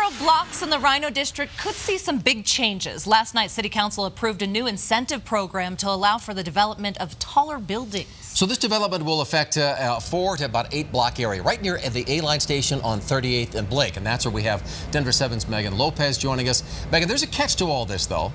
Several blocks in the Rhino District could see some big changes. Last night, City Council approved a new incentive program to allow for the development of taller buildings. So this development will affect 4 to about 8 block area, right near the A-line station on 38th and Blake. And that's where we have Denver 7's Megan Lopez joining us. Megan, there's a catch to all this, though.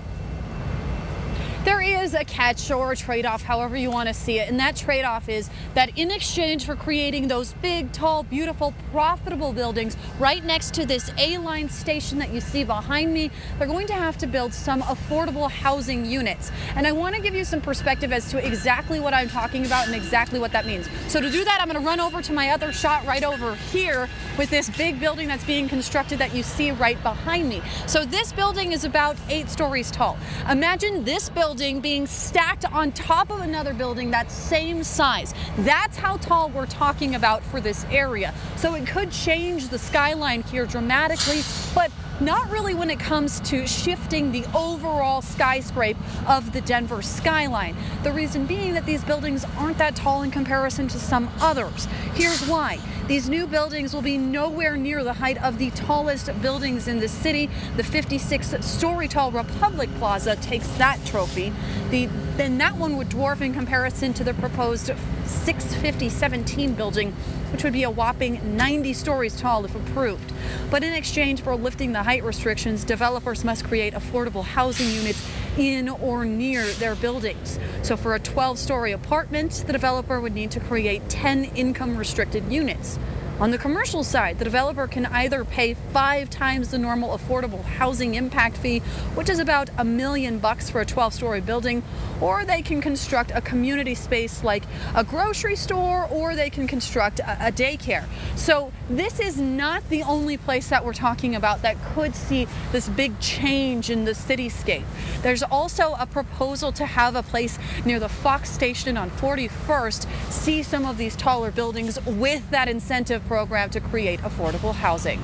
There is a catch or a trade-off, however you want to see it, and that trade-off is that in exchange for creating those big, tall, beautiful, profitable buildings right next to this A-line station that you see behind me, they're going to have to build some affordable housing units. And I want to give you some perspective as to exactly what I'm talking about and exactly what that means. So to do that, I'm going to run over to my other shot right over here with this big building that's being constructed that you see right behind me. So this building is about 8 stories tall. Imagine this building being stacked on top of another building that's same size. That's how tall we're talking about for this area. So it could change the skyline here dramatically, but not really when it comes to shifting the overall skyscrape of the Denver skyline. The reason being that these buildings aren't that tall in comparison to some others. Here's why. These new buildings will be nowhere near the height of the tallest buildings in the city. The 56-story tall Republic Plaza takes that trophy. Then that one would dwarf in comparison to the proposed 650-17 building, which would be a whopping 90 stories tall if approved. But in exchange for lifting the height restrictions, developers must create affordable housing units in or near their buildings. So for a 12-story apartment, the developer would need to create 10 income-restricted units. On the commercial side, the developer can either pay 5 times the normal affordable housing impact fee, which is about $1 million for a 12-story building, or they can construct a community space like a grocery store, or they can construct a daycare. So this is not the only place that we're talking about that could see this big change in the cityscape. There's also a proposal to have a place near the Fox station on 41st see some of these taller buildings with that incentive program to create affordable housing.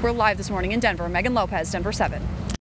We're live this morning in Denver. Megan Lopez, Denver 7.